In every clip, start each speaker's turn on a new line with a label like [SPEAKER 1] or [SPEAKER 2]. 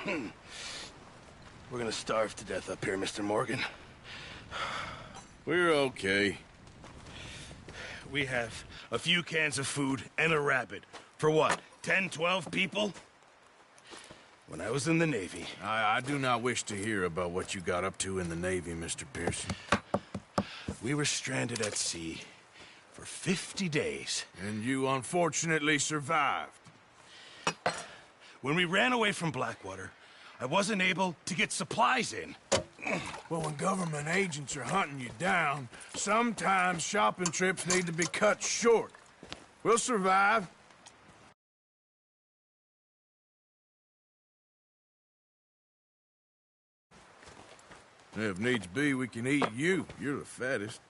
[SPEAKER 1] We're gonna starve to death up here, Mr. Morgan.
[SPEAKER 2] We're okay.
[SPEAKER 1] We have a few cans of food and a rabbit. For what, 10, 12 people? When I was in the Navy...
[SPEAKER 2] I do not wish to hear about what you got up to in the Navy, Mr. Pearson.
[SPEAKER 1] We were stranded at sea for 50 days.
[SPEAKER 2] And you unfortunately survived.
[SPEAKER 1] When we ran away from Blackwater, I wasn't able to get supplies in.
[SPEAKER 2] Well, when government agents are hunting you down, sometimes shopping trips need to be cut short. We'll survive. If needs be, we can eat you. You're the fattest.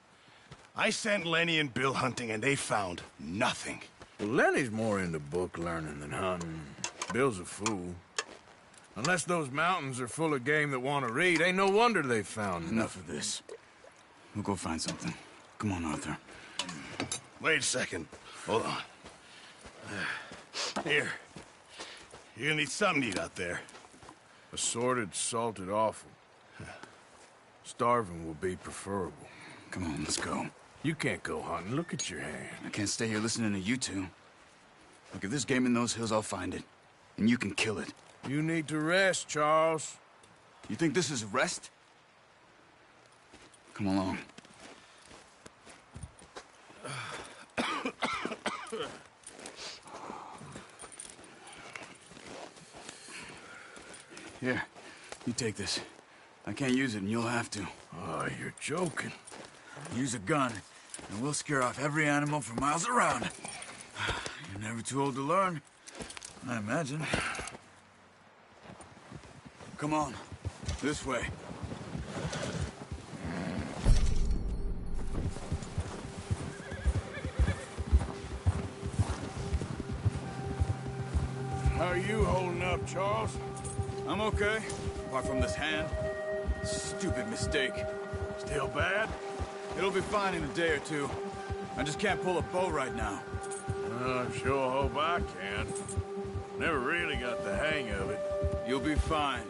[SPEAKER 1] I sent Lenny and Bill hunting, and they found nothing.
[SPEAKER 2] Well, Lenny's more into book learning than hunting. Bill's a fool. Unless those mountains are full of game that want to read, ain't no wonder they found
[SPEAKER 3] Enough of this. We'll go find something. Come on, Arthur.
[SPEAKER 1] Wait a second. Hold on. Here. You're gonna need something to eat out there.
[SPEAKER 2] Assorted, salted offal. Starving will be preferable.
[SPEAKER 3] Come on, let's go.
[SPEAKER 2] You can't go hunting. Look at your hand.
[SPEAKER 3] I can't stay here listening to you two. Look, if there's game in those hills, I'll find it. And you can kill it.
[SPEAKER 2] You need to rest, Charles.
[SPEAKER 3] You think this is rest? Come along. Here, you take this. I can't use it, and you'll have to.
[SPEAKER 2] Oh, you're joking.
[SPEAKER 3] Use a gun, and we'll scare off every animal for miles around. You're never too old to learn, I imagine. Come on, this way.
[SPEAKER 2] How are you holding up, Charles?
[SPEAKER 3] I'm okay, apart from this hand. Stupid mistake.
[SPEAKER 2] Still bad?
[SPEAKER 3] It'll be fine in a day or two. I just can't pull a bow right now.
[SPEAKER 2] I sure hope I can. Never really got the hang of it.
[SPEAKER 3] You'll be fine.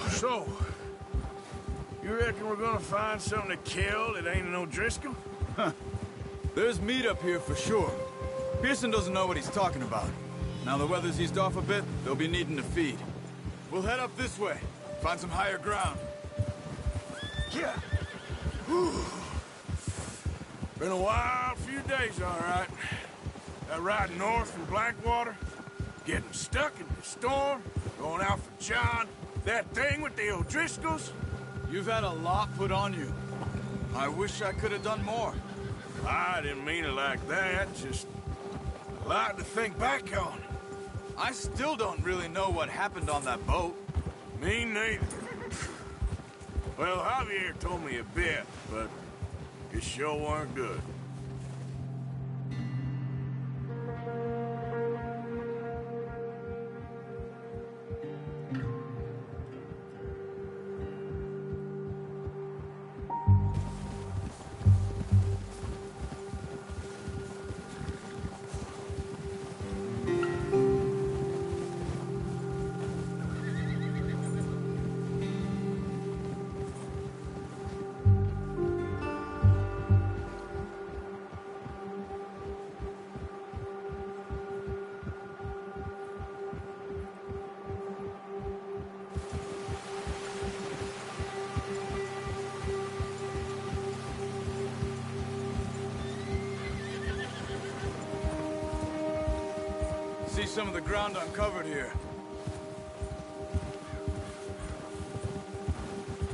[SPEAKER 2] So, you reckon we're gonna find something to kill that ain't no Driscoll?
[SPEAKER 3] Huh. There's meat up here for sure. Pearson doesn't know what he's talking about. Now the weather's eased off a bit, they'll be needing to feed. We'll head up this way, find some higher ground.
[SPEAKER 2] Yeah. Been a wild few days, all right. That ride north from Blackwater, getting stuck in the storm, going out for John, that thing with the O'Driscolls.
[SPEAKER 3] You've had a lot put on you. I wish I could have done more.
[SPEAKER 2] I didn't mean it like that, just a lot to think back on.
[SPEAKER 3] I still don't really know what happened on that boat.
[SPEAKER 2] Me neither. Well, Javier told me a bit, but it sure weren't good.
[SPEAKER 3] See some of the ground uncovered here.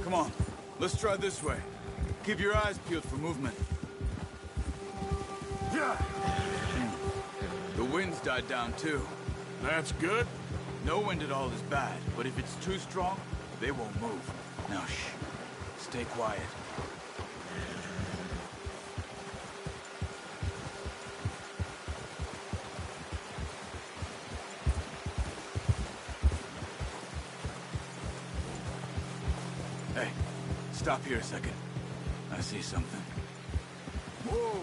[SPEAKER 3] Come on, let's try this way. Keep your eyes peeled for movement.
[SPEAKER 2] Yeah.
[SPEAKER 3] The wind's died down too.
[SPEAKER 2] That's good.
[SPEAKER 3] No wind at all is bad, but if it's too strong, they won't move. Now shh, stay quiet. Hey, stop here a second. I see something.
[SPEAKER 2] Whoa.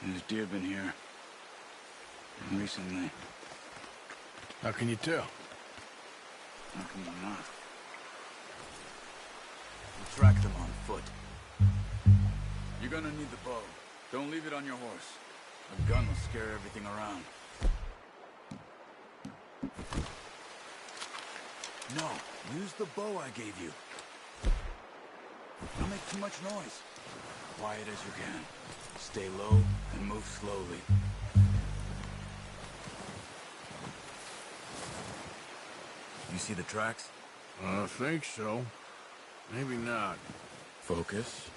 [SPEAKER 3] There's deer been here. Recently.
[SPEAKER 2] How can you tell?
[SPEAKER 3] How can you not? We'll track them on foot. You're gonna need the bow. Don't leave it on your horse. A gun will scare everything around. No, use the bow I gave you. Don't make too much noise. Quiet as you can. Stay low and move slowly. You see the tracks?
[SPEAKER 2] I think so. Maybe not.
[SPEAKER 3] Focus.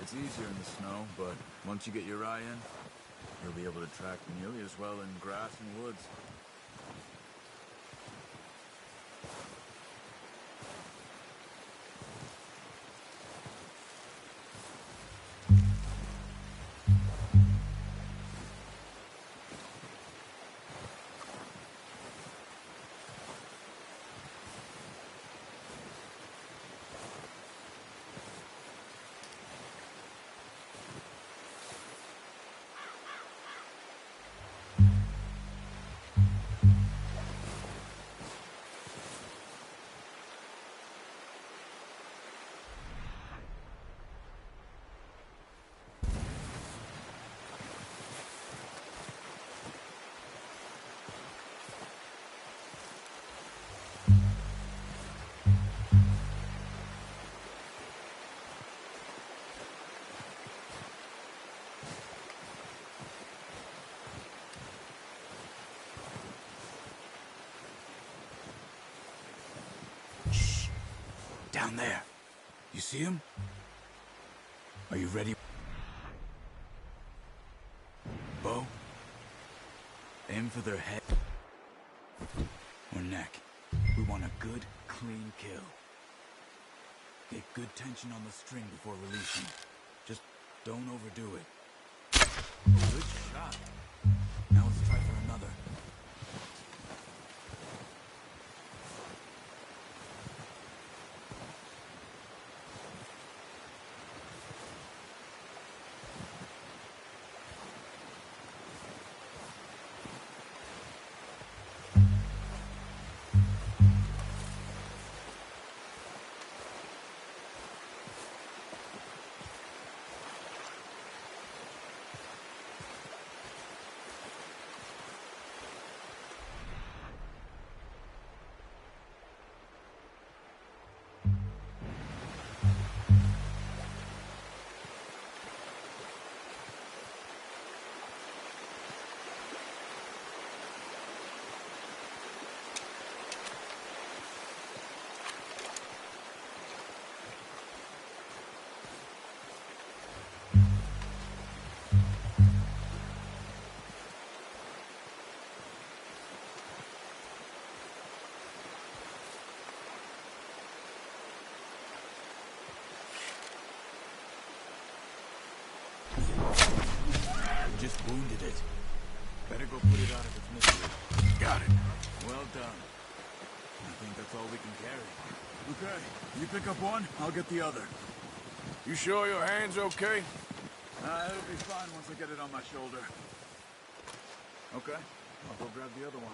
[SPEAKER 3] It's easier in the snow, but once you get your eye in, you'll be able to track nearly as well in grass and woods. Down there. You see him? Are you ready? Bow. Aim for their head or neck. We want a good, clean kill. Get good tension on the string before releasing. Just don't overdo it. Good shot. Now let's try for another. Just wounded it. Better go put it out of its misery.
[SPEAKER 2] Got it.
[SPEAKER 3] Well done. I think that's all we can carry. Okay, you pick up one, I'll get the other.
[SPEAKER 2] You sure your hand's okay?
[SPEAKER 3] It'll be fine once I get it on my shoulder. Okay, I'll go grab the other one.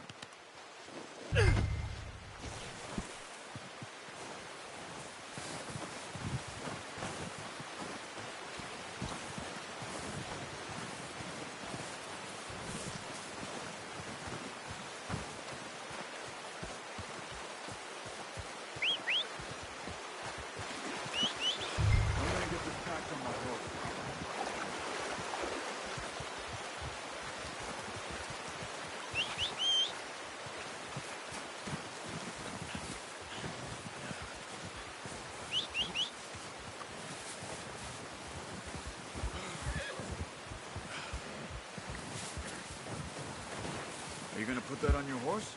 [SPEAKER 3] Are you gonna put that on your horse?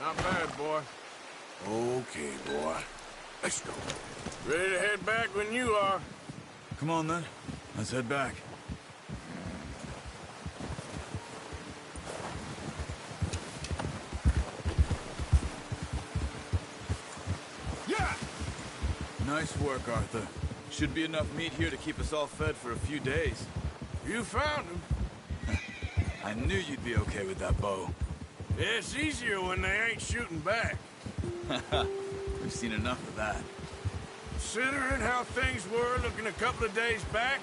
[SPEAKER 2] Not bad, boy. Okay, boy. Let's go. Ready to head back when you are.
[SPEAKER 3] Come on then. Let's head back.
[SPEAKER 2] Yeah!
[SPEAKER 3] Nice work, Arthur. Should be enough meat here to keep us all fed for a few days.
[SPEAKER 2] You found him.
[SPEAKER 3] I knew you'd be okay with that bow.
[SPEAKER 2] It's easier when they ain't shooting back.
[SPEAKER 3] We've seen enough of that.
[SPEAKER 2] Considering how things were looking a couple of days back,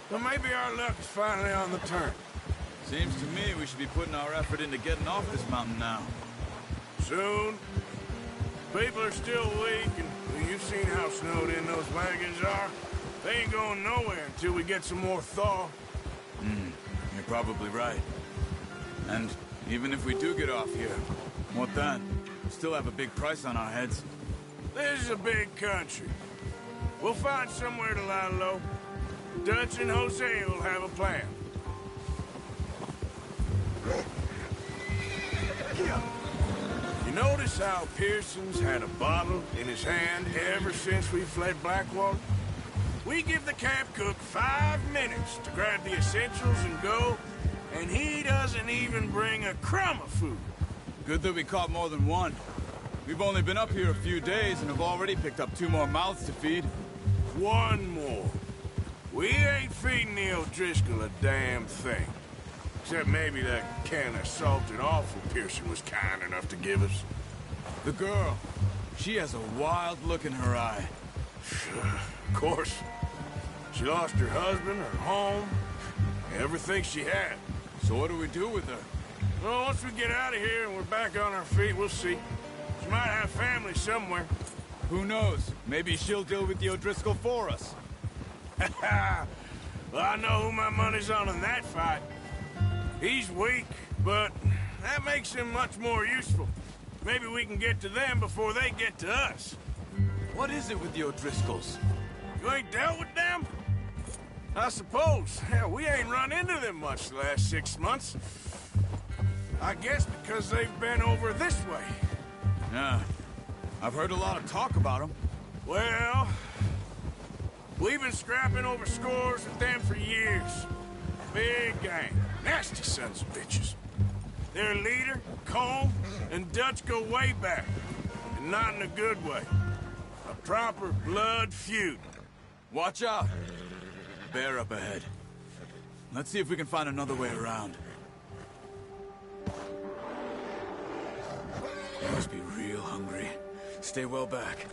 [SPEAKER 2] well, maybe our luck is finally on the turn.
[SPEAKER 3] Seems to me we should be putting our effort into getting off this mountain now.
[SPEAKER 2] Soon. People are still weak, and well, you've seen how snowed in those wagons are. They ain't going nowhere until we get some more thaw.
[SPEAKER 3] You're probably right. And even if we do get off here, what then? We still have a big price on our heads.
[SPEAKER 2] This is a big country. We'll find somewhere to lie low. Dutch and Jose will have a plan. You notice how Pearson's had a bottle in his hand ever since we fled Blackwater? We give the camp cook 5 minutes to grab the essentials and go, and he doesn't even bring a crumb of food.
[SPEAKER 3] Good that we caught more than one. We've only been up here a few days and have already picked up 2 more mouths to feed.
[SPEAKER 2] 1 more. We ain't feeding the O'Driscoll a damn thing. Except maybe that can of salted offal Pearson was kind enough to give us.
[SPEAKER 3] The girl, she has a wild look in her eye.
[SPEAKER 2] Of course. She lost her husband, her home, everything she had.
[SPEAKER 3] So what do we do with her?
[SPEAKER 2] Well, once we get out of here and we're back on our feet, we'll see. She might have family somewhere.
[SPEAKER 3] Who knows? Maybe she'll deal with the O'Driscoll for us.
[SPEAKER 2] Well, I know who my money's on in that fight. He's weak, but that makes him much more useful. Maybe we can get to them before they get to us.
[SPEAKER 3] What is it with the O'Driscolls?
[SPEAKER 2] You ain't dealt with them? I suppose. Hell, we ain't run into them much the last 6 months. I guess because they've been over this way.
[SPEAKER 3] Yeah. I've heard a lot of talk about them.
[SPEAKER 2] Well, we've been scrapping over scores with them for years. Big gang. Nasty sons of bitches. Their leader, Combe, and Dutch go way back. And not in a good way. A proper blood feud.
[SPEAKER 3] Watch out. Bear up ahead. Let's see if we can find another way around. You must be real hungry. Stay well back.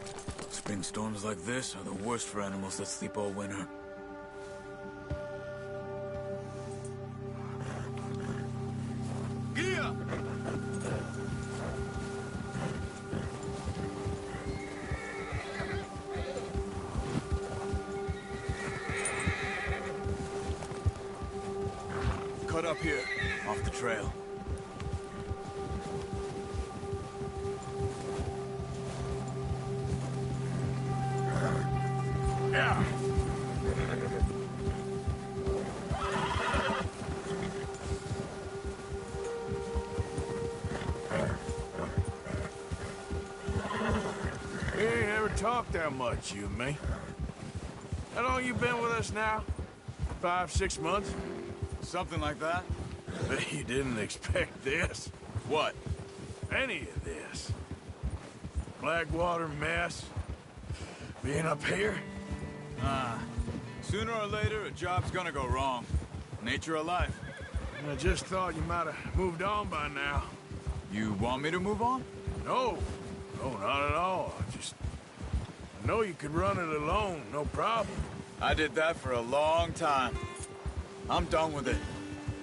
[SPEAKER 3] Spring storms like this are the worst for animals that sleep all winter. Gia! Cut up here, off the trail.
[SPEAKER 2] Yeah. We ain't ever talked that much, you and me. How long you been with us now? 5, 6 months?
[SPEAKER 3] Something like that?
[SPEAKER 2] Bet you didn't expect this.
[SPEAKER 3] What?
[SPEAKER 2] Any of this. Blackwater mess. Being up here.
[SPEAKER 3] Sooner or later, a job's gonna go wrong. Nature of life.
[SPEAKER 2] I just thought you might have moved on by now.
[SPEAKER 3] You want me to move on?
[SPEAKER 2] No. No, not at all. I know you could run it alone, no problem.
[SPEAKER 3] I did that for a long time. I'm done with it.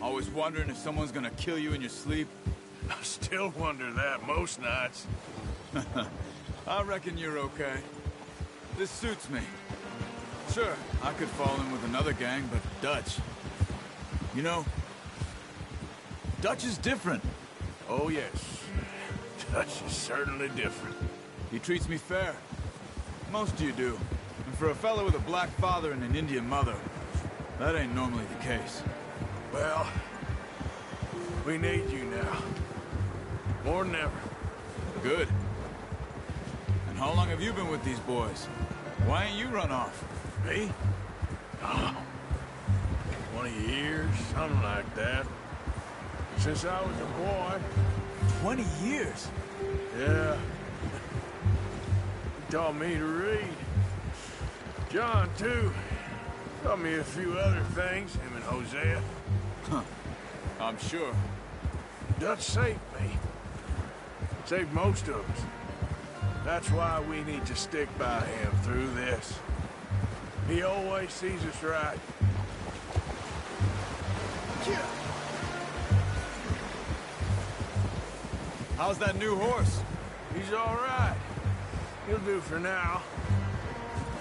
[SPEAKER 3] Always wondering if someone's gonna kill you in your sleep.
[SPEAKER 2] I still wonder that most nights.
[SPEAKER 3] I reckon you're okay. This suits me. Sure, I could fall in with another gang, but Dutch... You know, Dutch is different.
[SPEAKER 2] Oh, yes. Dutch is certainly different.
[SPEAKER 3] He treats me fair. Most of you do. And for a fellow with a black father and an Indian mother, that ain't normally the case.
[SPEAKER 2] Well, we need you now. More than ever.
[SPEAKER 3] Good. And how long have you been with these boys? Why ain't you run off?
[SPEAKER 2] Me? Oh, 20 years, something like that. Since I was a boy.
[SPEAKER 3] 20 years?
[SPEAKER 2] Yeah. He taught me to read. John, too. Taught me a few other things, him and Hosea.
[SPEAKER 3] Huh. I'm sure.
[SPEAKER 2] Dutch saved me. Saved most of us. That's why we need to stick by him through this. He always sees us right.
[SPEAKER 3] How's that new horse?
[SPEAKER 2] He's all right. He'll do for now.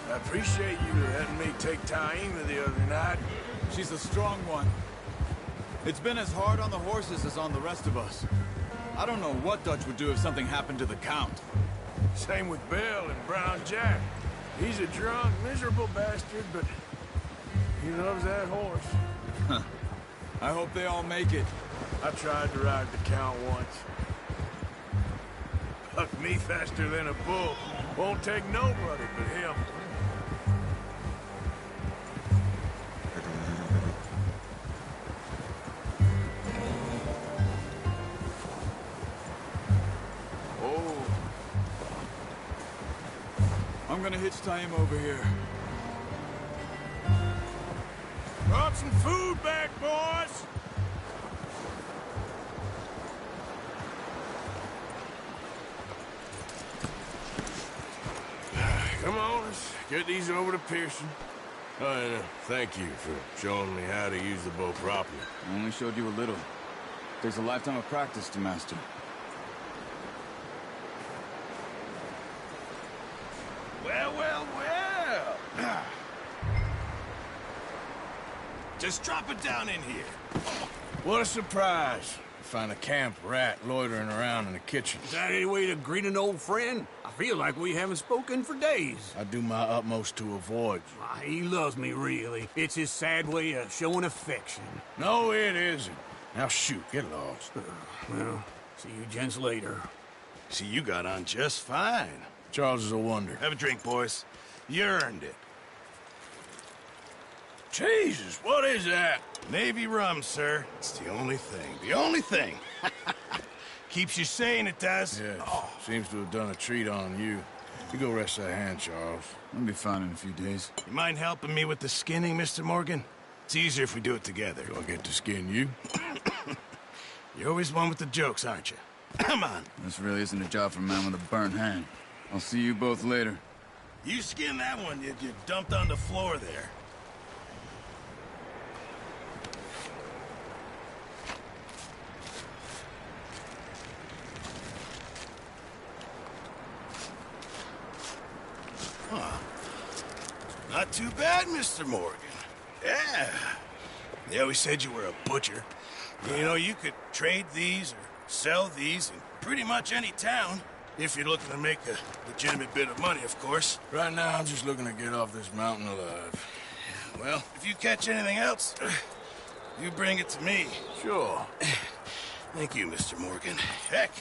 [SPEAKER 2] I appreciate you letting me take Taima the other night.
[SPEAKER 3] She's a strong one. It's been as hard on the horses as on the rest of us. I don't know what Dutch would do if something happened to the Count.
[SPEAKER 2] Same with Bill and Brown Jack. He's a drunk, miserable bastard, but he loves that horse.
[SPEAKER 3] Huh. I hope they all make it.
[SPEAKER 2] I tried to ride the Count once. Bucked me faster than a bull. Won't take nobody but him.
[SPEAKER 3] I'm gonna hitch Taima over here.
[SPEAKER 2] Brought some food back, boys! Come on, let's get these over to Pearson. Thank you for showing me how to use the bow properly.
[SPEAKER 3] I only showed you a little. Takes a lifetime of practice to master.
[SPEAKER 1] Well, well, well. Just drop it down in here.
[SPEAKER 2] What a surprise. Find a camp rat loitering around in the kitchen.
[SPEAKER 4] Is that any way to greet an old friend? I feel like we haven't spoken for days.
[SPEAKER 2] I do my utmost to avoid you.
[SPEAKER 4] Why, he loves me, really. It's his sad way of showing affection.
[SPEAKER 2] No, it isn't. Now shoot, get lost.
[SPEAKER 4] Well, see you gents later.
[SPEAKER 1] See, you got on just fine.
[SPEAKER 2] Charles is a wonder.
[SPEAKER 1] Have a drink, boys. You earned it.
[SPEAKER 2] Jesus, what is that?
[SPEAKER 1] Navy rum, sir. It's the only thing. The only thing. Keeps you sane, it does.
[SPEAKER 2] Yes, seems to have done a treat on you. You go rest that hand, Charles.
[SPEAKER 3] I'll be fine in a few days.
[SPEAKER 1] You mind helping me with the skinning, Mr. Morgan? It's easier if we do it together.
[SPEAKER 2] Do I get to skin you?
[SPEAKER 1] You're always one with the jokes, aren't you? Come on.
[SPEAKER 3] This really isn't a job for a man with a burnt hand. I'll see you both later.
[SPEAKER 1] You skin that one you dumped on the floor there. Huh. Not too bad, Mr. Morgan. Yeah. They always said you were a butcher. You know, you could trade these or sell these in pretty much any town. If you're looking to make a legitimate bit of money, of course.
[SPEAKER 2] Right now, I'm just looking to get off this mountain alive.
[SPEAKER 1] Well, if you catch anything else, you bring it to me.
[SPEAKER 2] Sure.
[SPEAKER 1] Thank you, Mr. Morgan. Heck,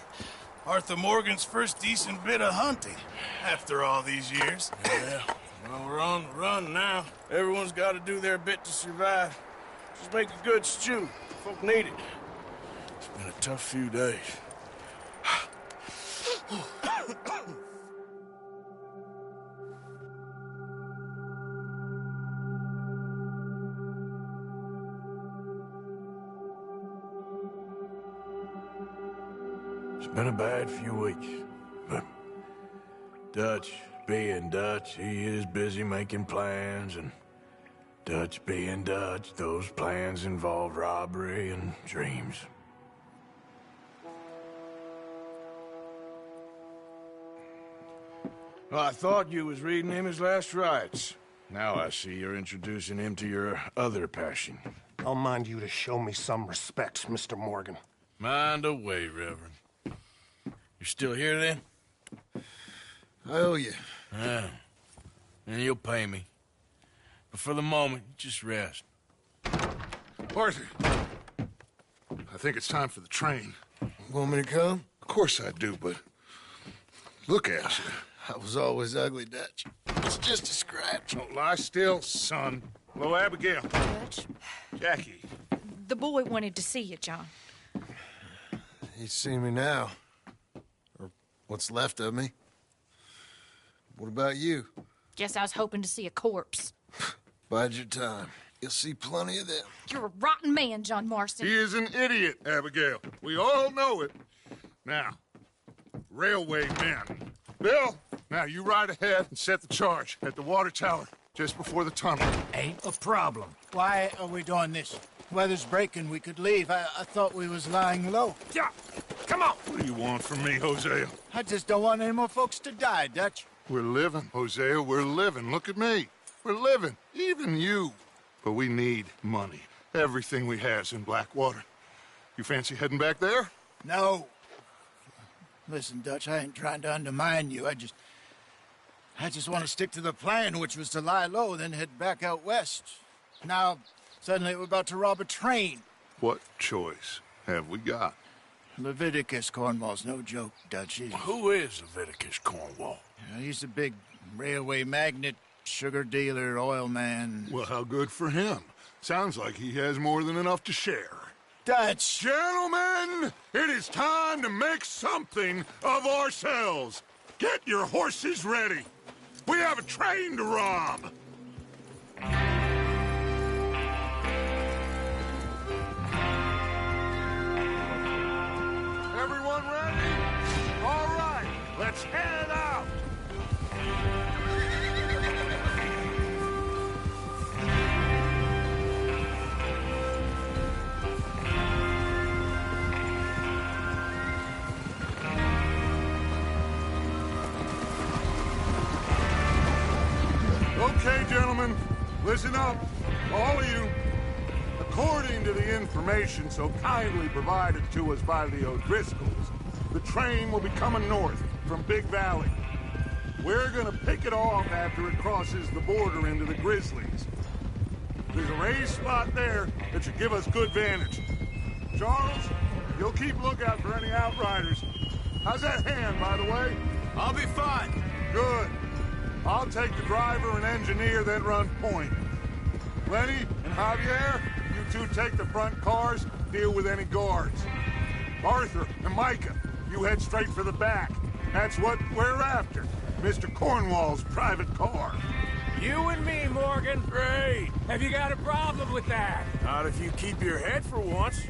[SPEAKER 1] Arthur Morgan's first decent bit of hunting after all these years.
[SPEAKER 2] Yeah, well, we're on the run now. Everyone's got to do their bit to survive. Just make a good stew. Folk need it. It's been a tough few days. It's been a bad few weeks, but Dutch being Dutch, he is busy making plans, and Dutch being Dutch, those plans involve robbery and dreams. Well, I thought you was reading him his last rites. Now I see you're introducing him to your other passion.
[SPEAKER 5] I'll mind you to show me some respect, Mr. Morgan.
[SPEAKER 2] Mind away, Reverend. You're still here, then?
[SPEAKER 5] I owe you.
[SPEAKER 2] Yeah. And you'll pay me. But for the moment, just rest.
[SPEAKER 6] Arthur, I think it's time for the train.
[SPEAKER 5] Want me to come?
[SPEAKER 6] Of course I do, but look at you.
[SPEAKER 5] I was always ugly, Dutch. It's just a scratch.
[SPEAKER 6] Don't lie still, son. Hello, Abigail.
[SPEAKER 7] Dutch,
[SPEAKER 6] Jackie.
[SPEAKER 7] the boy wanted to see you, John.
[SPEAKER 8] He's seen me now. Or what's left of me. What about you?
[SPEAKER 7] Guess I was hoping to see a corpse.
[SPEAKER 8] Bide your time. You'll see plenty of them.
[SPEAKER 7] You're a rotten man, John Marston.
[SPEAKER 6] He is an idiot, Abigail. We all know it. Now, railway men. Bill, now you ride ahead and set the charge at the water tower just before the tunnel.
[SPEAKER 9] Ain't a problem. Why are we doing this? Weather's breaking, we could leave. I thought we was lying low.
[SPEAKER 2] Yeah, come on.
[SPEAKER 6] What do you want from me, Hosea?
[SPEAKER 9] I just don't want any more folks to die, Dutch.
[SPEAKER 6] We're living, Hosea, we're living. Look at me. We're living, even you. But we need money. Everything we have's in Blackwater. You fancy heading back there?
[SPEAKER 9] No. Listen, Dutch, I ain't trying to undermine you. I just want to stick to the plan, which was to lie low, then head back out west. Now, suddenly we're about to rob a train.
[SPEAKER 6] What choice have we got?
[SPEAKER 9] Leviticus Cornwall's no joke, Dutch.
[SPEAKER 2] Who is Leviticus Cornwall?
[SPEAKER 9] He's a big railway magnate, sugar dealer, oil man.
[SPEAKER 6] Well, how good for him. Sounds like he has more than enough to share.
[SPEAKER 9] Dutch!
[SPEAKER 6] Gentlemen, it is time to make something of ourselves. Get your horses ready. We have a train to rob. Everyone ready? All right, let's head out. Okay, gentlemen, listen up, all of you. According to the information so kindly provided to us by the O'Driscolls, the train will be coming north from Big Valley. We're gonna pick it off after it crosses the border into the Grizzlies. There's a raised spot there that should give us good vantage. Charles, you'll keep lookout for any outriders. How's that hand, by the way?
[SPEAKER 3] I'll be fine.
[SPEAKER 6] Good. I'll take the driver and engineer, then run point. Lenny and Javier, you two take the front cars, deal with any guards. Arthur and Micah, you head straight for the back. That's what we're after. Mr. Cornwall's private car.
[SPEAKER 2] You and me, Morgan.
[SPEAKER 10] Great. Have you got a problem with that?
[SPEAKER 2] Not if you keep your head for once.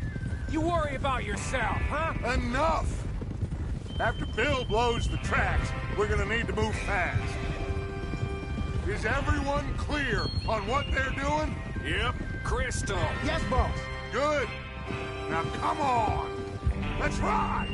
[SPEAKER 10] You worry about yourself, huh?
[SPEAKER 6] Enough! After Bill blows the tracks, we're gonna need to move fast. Is everyone clear on what they're doing?
[SPEAKER 2] Yep.
[SPEAKER 10] Crystal.
[SPEAKER 9] Yes, boss.
[SPEAKER 6] Good. Now come on. Let's ride.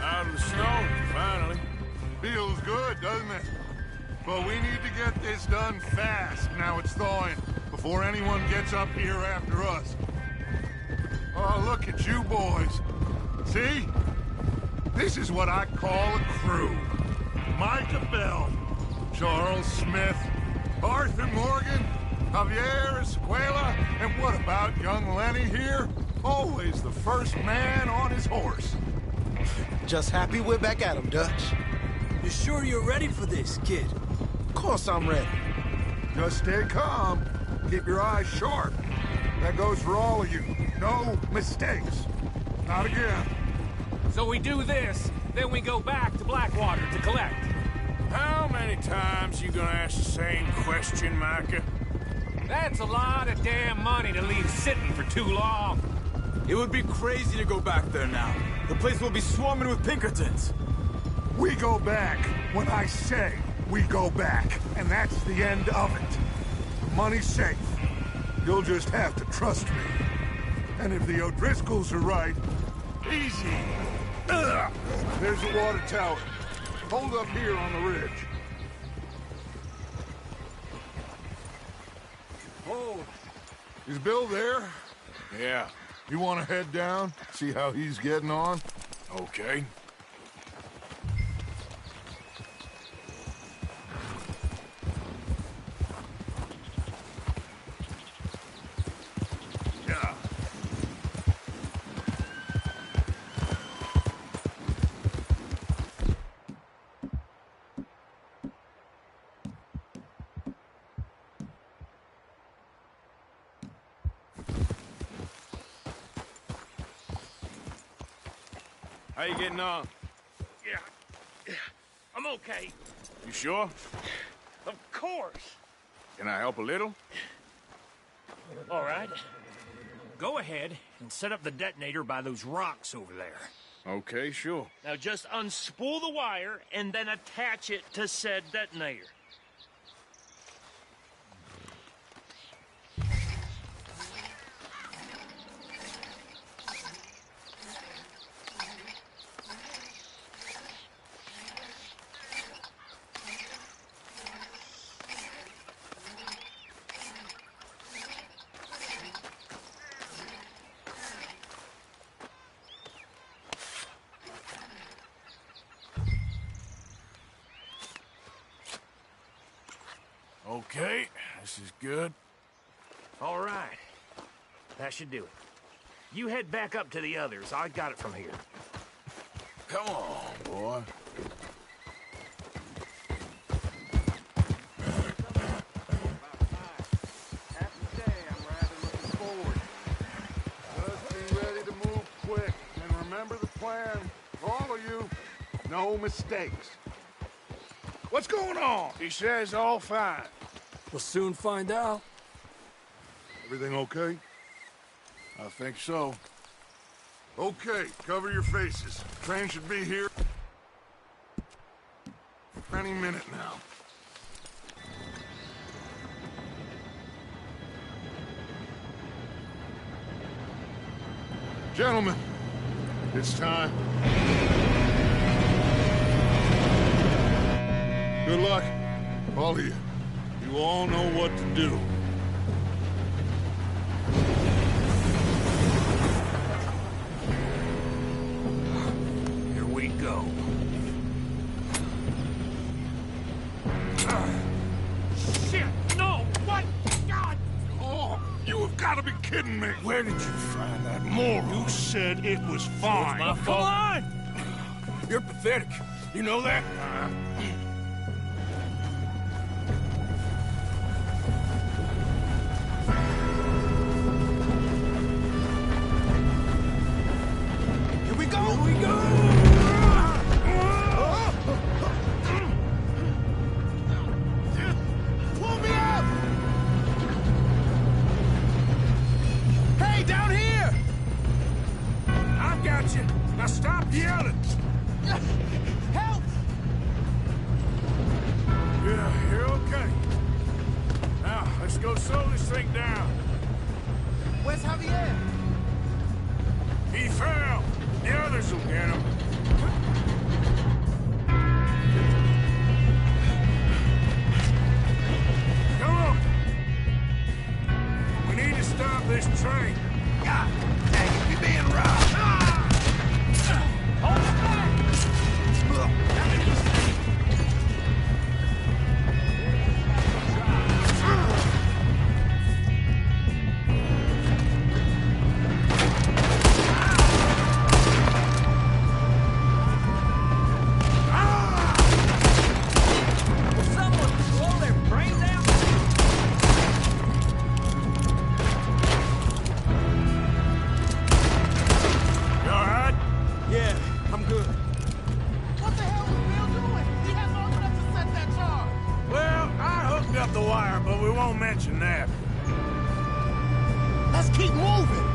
[SPEAKER 2] Out of the snow, finally.
[SPEAKER 6] Feels good, doesn't it? But we need to get this done fast, now it's thawing, before anyone gets up here after us. Oh, look at you boys. See? This is what I call a crew. Micah Bell, Charles Smith, Arthur Morgan, Javier Escuela, and what about young Lenny here? Always the first man on his horse.
[SPEAKER 8] Just happy we're back at 'em, Dutch.
[SPEAKER 3] You sure you're ready for this, kid?
[SPEAKER 8] Of course I'm ready.
[SPEAKER 6] Just stay calm. Keep your eyes sharp. That goes for all of you. No mistakes. Not again.
[SPEAKER 10] So we do this, then we go back to Blackwater to collect.
[SPEAKER 2] How many times you gonna ask the same question, Micah?
[SPEAKER 10] That's a lot of damn money to leave sitting for too long.
[SPEAKER 3] It would be crazy to go back there now. The place will be swarming with Pinkertons.
[SPEAKER 6] We go back when I say we go back, and that's the end of it. The money's safe. You'll just have to trust me. And if the O'Driscolls are right, Easy. There's the water tower. Hold up here on the ridge.
[SPEAKER 2] Hold.
[SPEAKER 6] Is Bill there?
[SPEAKER 2] Yeah.
[SPEAKER 6] You want to head down, see how he's getting on?
[SPEAKER 2] Okay.
[SPEAKER 6] Yeah.
[SPEAKER 2] How you getting on?
[SPEAKER 11] Yeah, I'm okay.
[SPEAKER 2] You sure?
[SPEAKER 11] Of course.
[SPEAKER 2] Can I help a little?
[SPEAKER 11] All right. Go ahead and set up the detonator by those rocks over there.
[SPEAKER 2] Okay, sure.
[SPEAKER 11] Now just unspool the wire and then attach it to said detonator.
[SPEAKER 2] Okay, this is good.
[SPEAKER 11] All right. That should do it. You head back up to the others. I got it from here.
[SPEAKER 2] Come on, boy.
[SPEAKER 6] Just be ready to move quick. And remember the plan. All of you, no mistakes.
[SPEAKER 2] What's going on? He says all fine.
[SPEAKER 4] We'll soon find out.
[SPEAKER 6] Everything okay?
[SPEAKER 2] I think so.
[SPEAKER 6] Okay, cover your faces. Train should be here any minute now. Gentlemen, it's time. Good luck, all of you. You all know what to do.
[SPEAKER 11] Here we go. Shit! No! What? God!
[SPEAKER 6] Oh, you have got to be kidding me.
[SPEAKER 2] Where did you find that moron?
[SPEAKER 6] You said it was fine.
[SPEAKER 11] My fault. Come on!
[SPEAKER 2] You're pathetic. You know that? Here we go! Here we go! Pull me up! Hey, down here!
[SPEAKER 4] I've got you. Now stop yelling.
[SPEAKER 7] Help!
[SPEAKER 2] Yeah, you're okay. Now, let's go slow this thing down.
[SPEAKER 7] Where's Javier?
[SPEAKER 2] He fell. The others will get him. Come on. We need to stop this train.
[SPEAKER 1] God dang it, we being robbed.
[SPEAKER 11] Hold it back! Will someone blow their brains out?
[SPEAKER 2] You all right?
[SPEAKER 4] Yeah, I'm good.
[SPEAKER 7] What the hell was Bill doing? He had long enough to set that charge.
[SPEAKER 2] Well, I hooked up the wire, but we won't mention that.
[SPEAKER 7] Let's keep moving.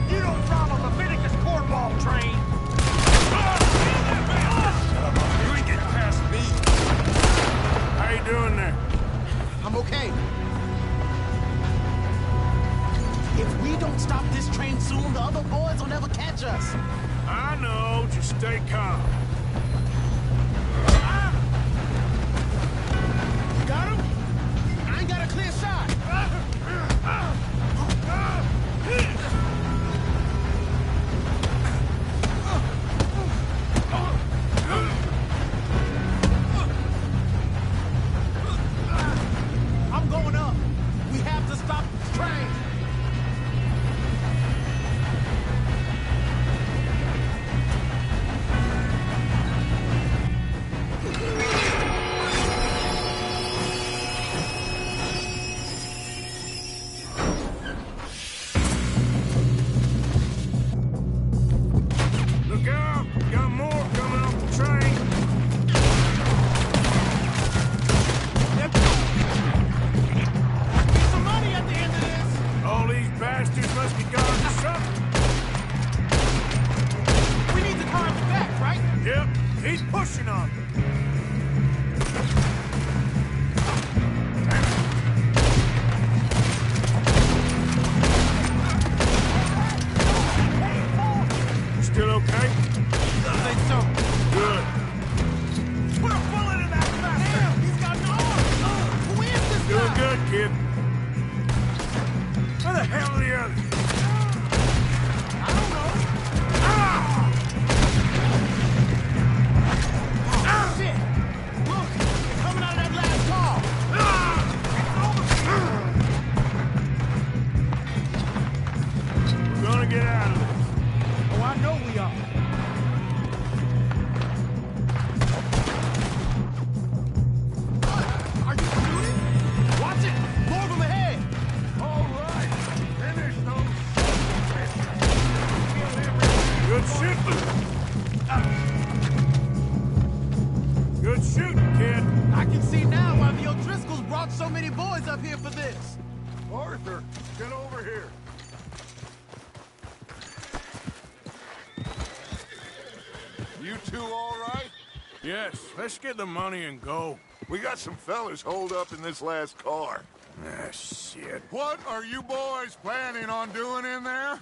[SPEAKER 11] You don't drive a Leviticus cornball train!
[SPEAKER 2] You ain't getting past me. How you doing there?
[SPEAKER 7] I'm okay.
[SPEAKER 2] up. Still okay?
[SPEAKER 7] I think so.
[SPEAKER 2] Good.
[SPEAKER 7] Put a bullet in that bastard! Damn, he's got no arms! Who is this
[SPEAKER 2] Doing
[SPEAKER 7] guy?
[SPEAKER 2] good, kid. Where the hell are the others?
[SPEAKER 7] I don't know. Shit! Look, they're coming out of that last car.
[SPEAKER 2] We're gonna get out of this.
[SPEAKER 7] Oh, I know we are. Are you shooting? Watch it! More of them ahead!
[SPEAKER 6] All right, finish those.
[SPEAKER 2] Good shooting. Good shooting, kid.
[SPEAKER 7] I can see now why the O'Driscolls brought so many boys up here for this.
[SPEAKER 6] Arthur, get over here. You two all right?
[SPEAKER 2] Yes, let's get the money and go.
[SPEAKER 6] We got some fellas holed up in this last car.
[SPEAKER 2] Ah, shit.
[SPEAKER 6] What are you boys planning on doing in there?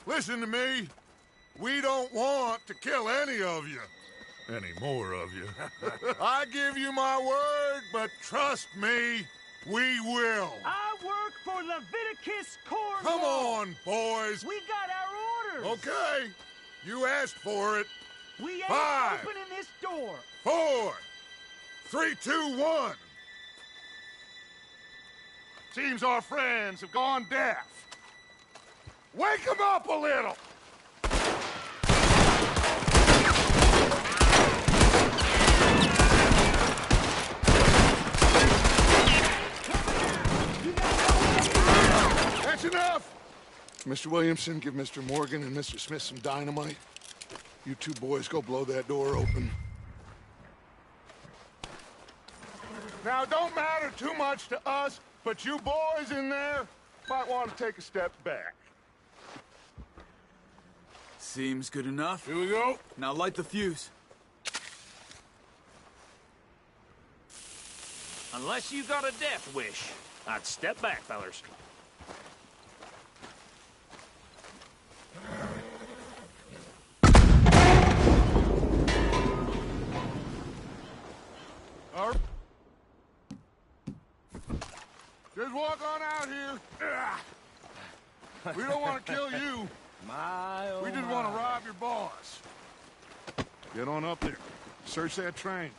[SPEAKER 6] Listen to me. We don't want to kill any of you. Any more of you. I give you my word, but trust me, we will.
[SPEAKER 11] I work for Leviticus Corps.
[SPEAKER 6] Come on, boys.
[SPEAKER 11] We got our orders.
[SPEAKER 6] Okay. You asked for it.
[SPEAKER 11] We ain't
[SPEAKER 6] 5,
[SPEAKER 11] opening this door.
[SPEAKER 6] 4, 3, 2, 1. Seems our friends have gone deaf. Wake them up a little. That's enough. Mr. Williamson, give Mr. Morgan and Mr. Smith some dynamite. You two boys go blow that door open. Now, it don't matter too much to us, but you boys in there might want to take a step back.
[SPEAKER 3] Seems good enough.
[SPEAKER 2] Here we go.
[SPEAKER 3] Now light the fuse.
[SPEAKER 11] Unless you got a death wish, I'd step back, fellers.
[SPEAKER 6] Just walk on out here. We don't want to kill you. We just want to rob your boss. Get on up there. Search that train.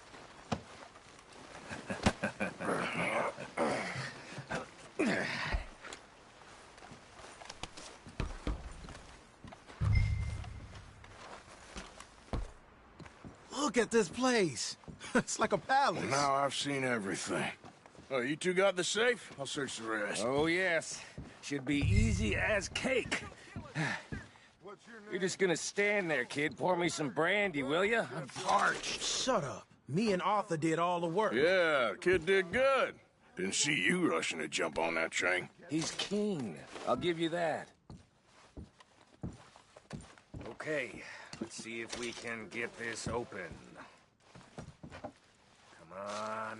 [SPEAKER 9] Look at this place. It's like a palace.
[SPEAKER 2] Well, now I've seen everything. Oh, you two got the safe? I'll search the rest.
[SPEAKER 10] Oh, yes. Should be easy as cake.
[SPEAKER 6] What's your name?
[SPEAKER 10] You're just gonna stand there, kid. Pour me some brandy, will you? I'm parched.
[SPEAKER 7] Shut up. Me and Arthur did all the work.
[SPEAKER 2] Yeah, the kid did good. Didn't see you rushing to jump on that train.
[SPEAKER 10] He's keen. I'll give you that. Okay, let's see if we can get this open. Come on.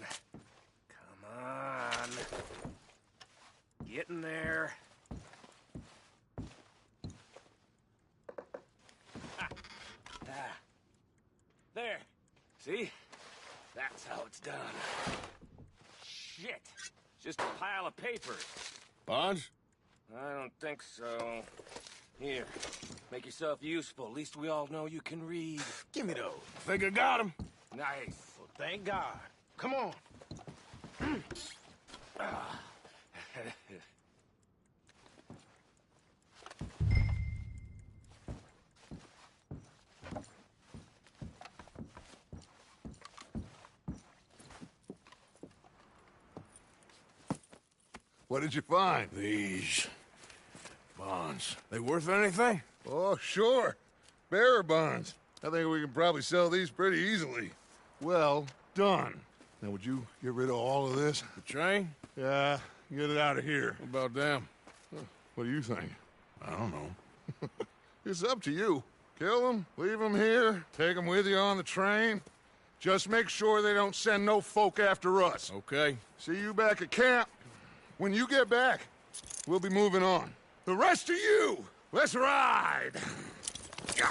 [SPEAKER 10] Come on. Get in there. There. See? That's how it's done. Shit. Just a pile of papers.
[SPEAKER 2] Bonds?
[SPEAKER 10] I don't think so. Here, make yourself useful. At least we all know you can read.
[SPEAKER 7] Give me those.
[SPEAKER 2] Think I got him.
[SPEAKER 10] Nice.
[SPEAKER 7] Well, thank God. Come on.
[SPEAKER 6] What did you find?
[SPEAKER 2] These bonds. They worth anything?
[SPEAKER 6] Oh, sure. Bearer bonds. I think we can probably sell these pretty easily. Well done. Now, would you get rid of all of this?
[SPEAKER 2] The train?
[SPEAKER 6] Yeah, get it out of here.
[SPEAKER 2] What about them?
[SPEAKER 6] What do you think?
[SPEAKER 2] I don't know.
[SPEAKER 6] It's up to you. Kill them, leave them here, take them with you on the train. Just make sure they don't send no folk after us.
[SPEAKER 2] Okay.
[SPEAKER 6] See you back at camp. When you get back, we'll be moving on. The rest of you, let's ride! Yeah.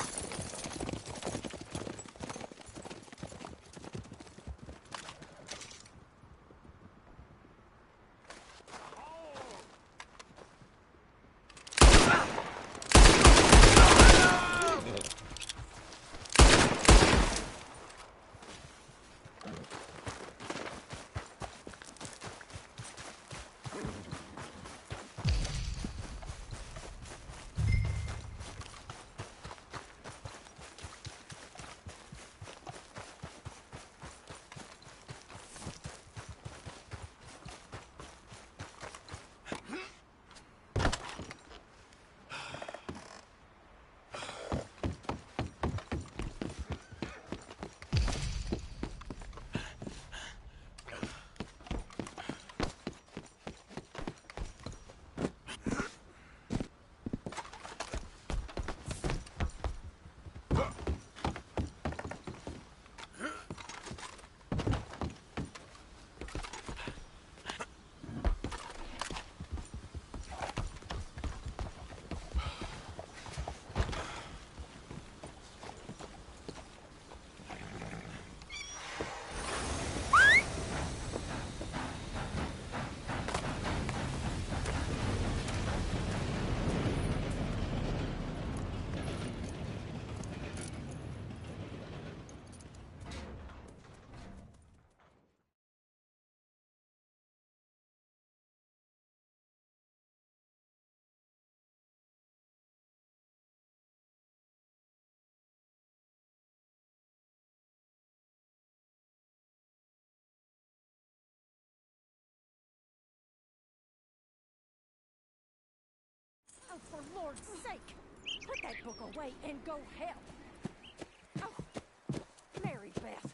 [SPEAKER 12] Oh, for Lord's sake! Put that book away and go help! Oh, Mary Beth.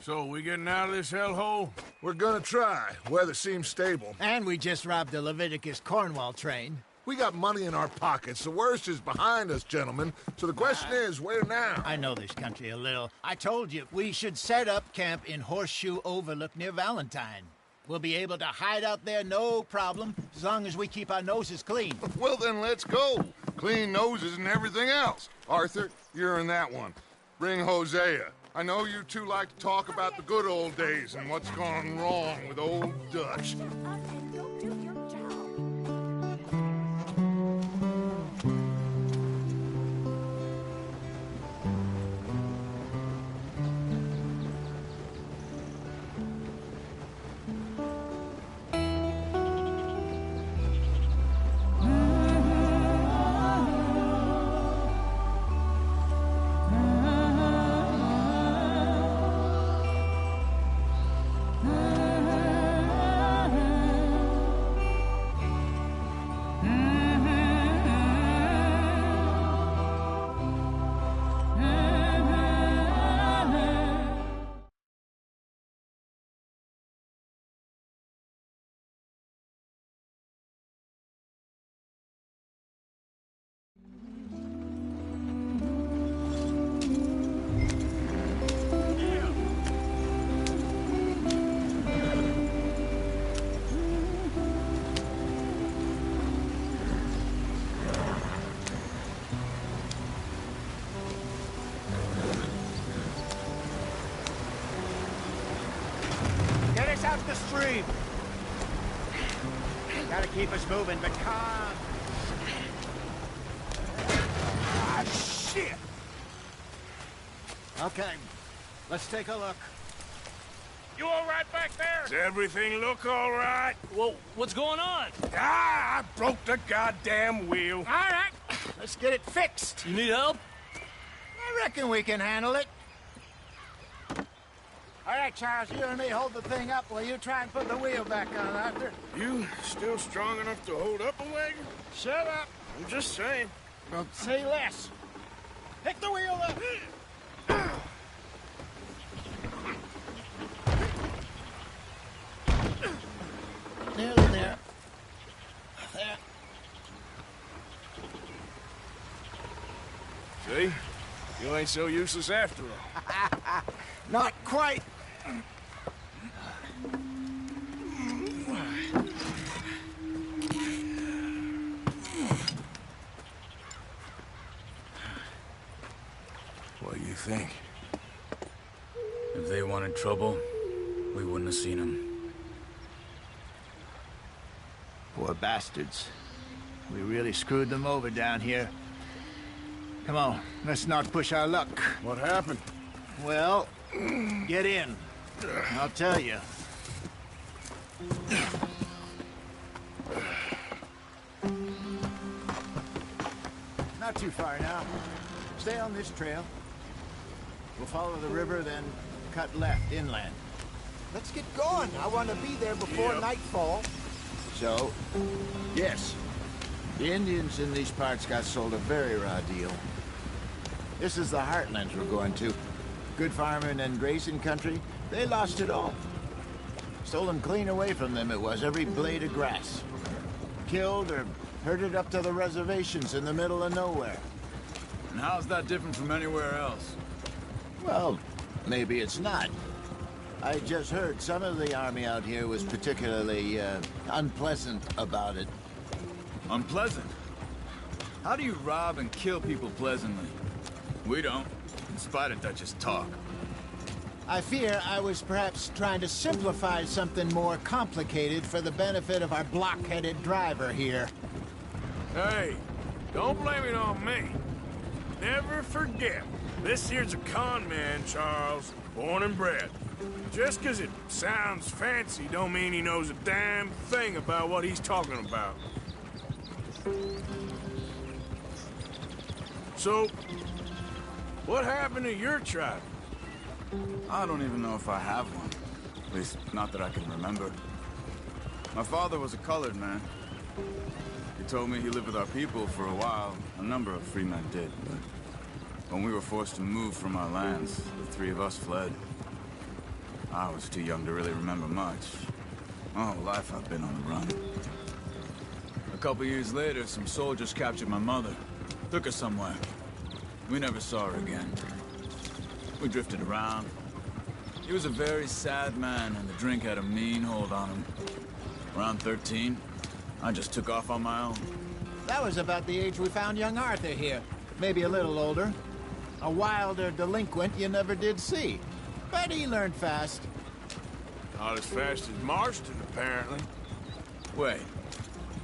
[SPEAKER 2] So, we getting out of this hellhole?
[SPEAKER 6] We're gonna try. Weather seems stable.
[SPEAKER 9] And we just robbed the Leviticus Cornwall train.
[SPEAKER 6] We got money in our pockets. The worst is behind us, gentlemen. So the question is, where now?
[SPEAKER 9] I know this country a little. I told you, we should set up camp in Horseshoe Overlook near Valentine. We'll be able to hide out there no problem, as long as we keep our noses clean.
[SPEAKER 6] Well, then let's go. Clean noses and everything else. Arthur, you're in that one. Bring Hosea. I know you two like to talk about the good old days and what's gone wrong with old Dutch.
[SPEAKER 12] Shut up and go do your job.
[SPEAKER 9] Get us out the stream. Gotta keep us moving, but calm.
[SPEAKER 2] Ah, shit!
[SPEAKER 9] Okay, let's take a look.
[SPEAKER 11] You all right back there?
[SPEAKER 2] Does everything look all right?
[SPEAKER 11] Well, what's going on?
[SPEAKER 2] Ah, I broke the goddamn wheel.
[SPEAKER 9] All right, let's get it fixed.
[SPEAKER 11] You need help?
[SPEAKER 9] I reckon we can handle it. All right, Charles, you and me hold the thing up while you try and put the wheel back on, Arthur.
[SPEAKER 2] You still strong enough to hold up a wagon?
[SPEAKER 9] Shut up.
[SPEAKER 2] I'm just saying.
[SPEAKER 9] Well, say less. Pick the wheel up. Nearly there. There.
[SPEAKER 2] See? You ain't so useless after all.
[SPEAKER 9] Not quite.
[SPEAKER 2] What do you think?
[SPEAKER 3] If they wanted trouble, we wouldn't have seen them.
[SPEAKER 9] Poor bastards. We really screwed them over down here. Come on, let's not push our luck.
[SPEAKER 2] What happened?
[SPEAKER 9] Well, get in. I'll tell you. Not too far now. Stay on this trail. We'll follow the river, then cut left inland. Let's get going. I want to be there before nightfall. So, yes, the Indians in these parts got sold a very raw deal. This is the heartlands we're going to. Good farming and grazing country, they lost it all. Stolen clean away from them it was, every blade of grass. Killed or herded up to the reservations in the middle of nowhere.
[SPEAKER 3] And how's that different from anywhere else?
[SPEAKER 9] Well, maybe it's not. I just heard some of the army out here was particularly unpleasant about it.
[SPEAKER 3] Unpleasant? How do you rob and kill people pleasantly? We don't, in spite of Dutch's talk.
[SPEAKER 9] I fear I was perhaps trying to simplify something more complicated for the benefit of our block-headed driver here.
[SPEAKER 2] Hey, don't blame it on me. Never forget, this here's a con man, Charles, born and bred. Just 'cause it sounds fancy don't mean he knows a damn thing about what he's talking about. So, what happened to your tribe?
[SPEAKER 3] I don't even know if I have one. At least, not that I can remember. My father was a colored man. He told me he lived with our people for a while. A number of free men did, but when we were forced to move from our lands, the three of us fled. I was too young to really remember much. My whole life I've been on the run. A couple years later, some soldiers captured my mother. Took her somewhere. We never saw her again. We drifted around. He was a very sad man, and the drink had a mean hold on him. Around 13, I just took off on my own.
[SPEAKER 9] That was about the age we found young Arthur here. Maybe a little older. A wilder delinquent you never did see. But he learned fast.
[SPEAKER 2] Not as fast as Marston, apparently.
[SPEAKER 3] Wait,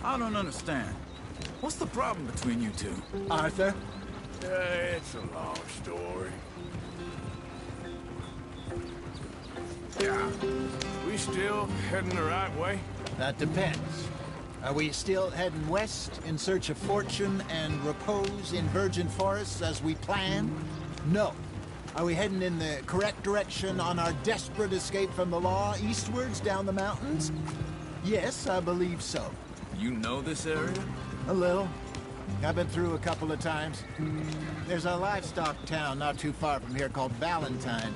[SPEAKER 3] I don't understand. What's the problem between you two?
[SPEAKER 9] Arthur?
[SPEAKER 2] It's a long story. Yeah. We still heading the right way?
[SPEAKER 9] That depends. Are we still heading west in search of fortune and repose in virgin forests as we planned? No. Are we heading in the correct direction on our desperate escape from the law eastwards down the mountains? Yes, I believe so.
[SPEAKER 3] You know this area?
[SPEAKER 9] A little. I've been through a couple of times. There's a livestock town not too far from here called Valentine.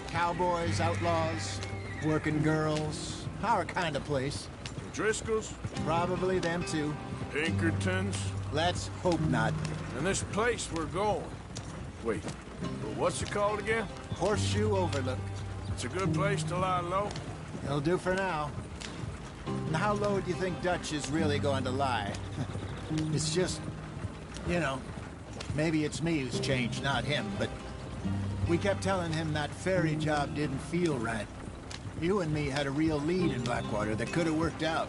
[SPEAKER 9] Cowboys, outlaws, working girls, our kind of place.
[SPEAKER 2] Driscoll's?
[SPEAKER 9] Probably them too.
[SPEAKER 2] Pinkertons?
[SPEAKER 9] Let's hope not.
[SPEAKER 2] And this place we're going. Wait, what's it called again?
[SPEAKER 9] Horseshoe Overlook.
[SPEAKER 2] It's a good place to lie low?
[SPEAKER 9] It'll do for now. And how low do you think Dutch is really going to lie? It's just, you know, maybe it's me who's changed, not him, but we kept telling him that ferry job didn't feel right. You and me had a real lead in Blackwater that could have worked out.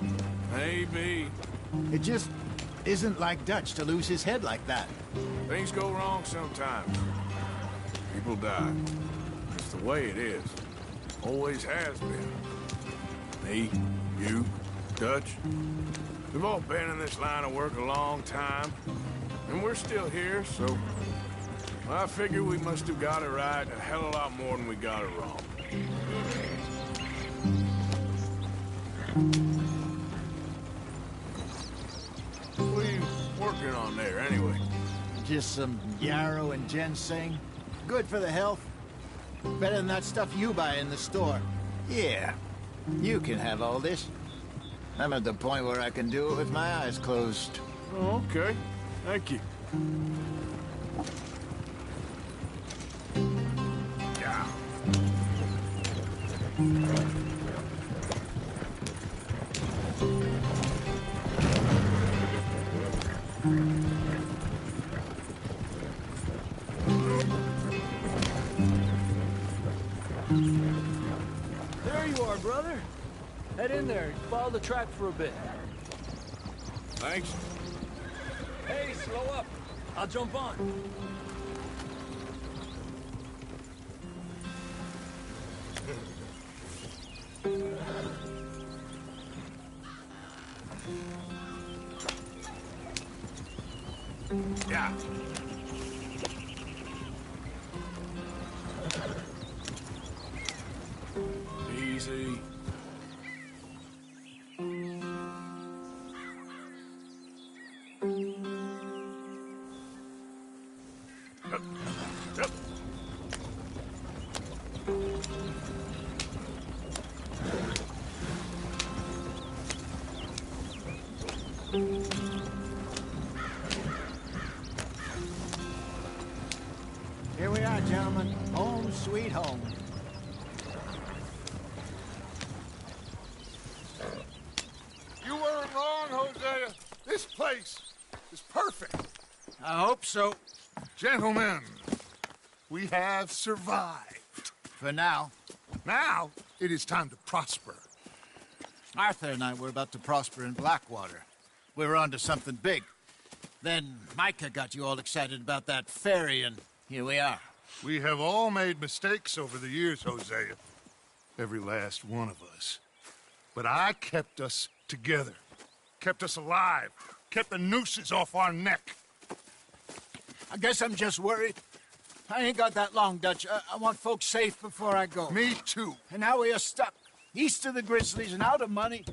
[SPEAKER 2] Maybe.
[SPEAKER 9] It just isn't like Dutch to lose his head like that.
[SPEAKER 2] Things go wrong sometimes. People die. It's the way it is. Always has been. Me, you, Dutch. We've all been in this line of work a long time. And we're still here, so I figure we must have got it right a hell of a lot more than we got it wrong. What are you working on there, anyway?
[SPEAKER 9] Just some yarrow and ginseng. Good for the health. Better than that stuff you buy in the store. Yeah, you can have all this. I'm at the point where I can do it with my eyes closed.
[SPEAKER 2] Oh, okay. Thank you.
[SPEAKER 13] are, brother. Head in there and follow the track for a bit.
[SPEAKER 2] Thanks.
[SPEAKER 13] Hey, slow up. I'll jump on.
[SPEAKER 2] Yeah. Easy.
[SPEAKER 9] Here we are, gentlemen. Home sweet home.
[SPEAKER 6] You weren't wrong, Hosea. This place is perfect.
[SPEAKER 9] I hope so.
[SPEAKER 6] Gentlemen, we have survived.
[SPEAKER 9] For now.
[SPEAKER 6] Now, it is time to prosper.
[SPEAKER 9] Arthur and I were about to prosper in Blackwater. We were on to something big. Then Micah got you all excited about that ferry, and here we are.
[SPEAKER 6] We have all made mistakes over the years, Hosea. Every last one of us. But I kept us together. Kept us alive. Kept the nooses off our neck.
[SPEAKER 9] I guess I'm just worried. I ain't got that long, Dutch. I want folks safe before I go.
[SPEAKER 6] Me too.
[SPEAKER 9] And now we are stuck. East of the Grizzlies and out of money.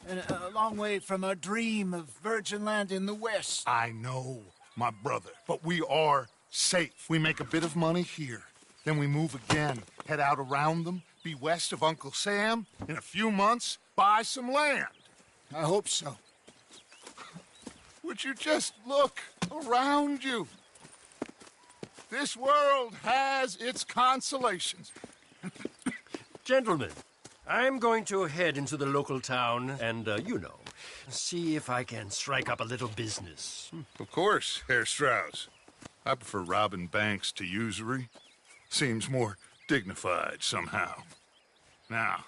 [SPEAKER 9] And a long way from our dream of virgin land in the west.
[SPEAKER 6] I know, my brother. But we are safe. We make a bit of money here. Then we move again. Head out around them. Be west of Uncle Sam. In a few months, buy some land.
[SPEAKER 9] I hope so.
[SPEAKER 6] Would you just look around you? This world has its consolations.
[SPEAKER 11] Gentlemen, I'm going to head into the local town and, you know, see if I can strike up a little business.
[SPEAKER 6] Of course, Herr Strauss. I prefer robbing banks to usury. Seems more dignified somehow. Now,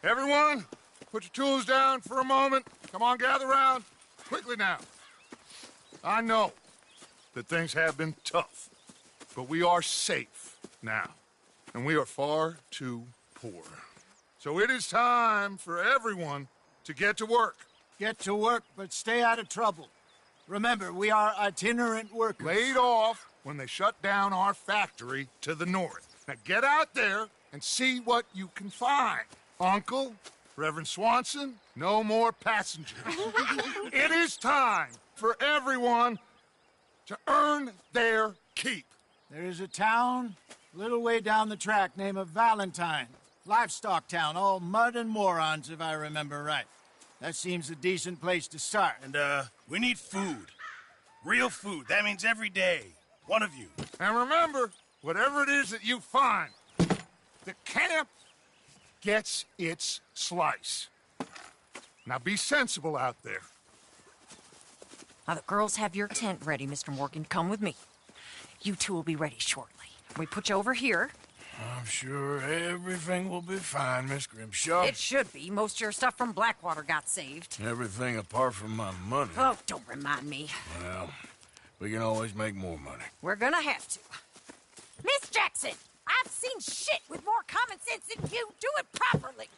[SPEAKER 6] everyone, put your tools down for a moment. Come on, gather round. Quickly now. I know that things have been tough, but we are safe now, and we are far too poor. So it is time for everyone to get to work.
[SPEAKER 9] Get to work, but stay out of trouble. Remember, we are itinerant workers.
[SPEAKER 6] Laid off when they shut down our factory to the north. Now get out there and see what you can find. Uncle, Reverend Swanson, no more passengers. It is time for everyone to earn their keep.
[SPEAKER 9] There is a town a little way down the track named Valentine. Livestock town, all mud and morons, if I remember right. That seems a decent place to start.
[SPEAKER 1] And, we need food. Real food. That means every day. One of you.
[SPEAKER 6] And remember, whatever it is that you find, the camp gets its slice. Now be sensible out there.
[SPEAKER 14] Now, the girls have your tent ready, Mr. Morgan. Come with me. You two will be ready shortly. We put you over here.
[SPEAKER 2] I'm sure everything will be fine, Miss Grimshaw.
[SPEAKER 14] It should be. Most of your stuff from Blackwater got saved.
[SPEAKER 2] Everything apart from my money.
[SPEAKER 14] Oh, don't remind me.
[SPEAKER 2] Well, we can always make more money.
[SPEAKER 14] We're gonna have to. Miss Jackson, I've seen shit with more common sense than you. Do it properly.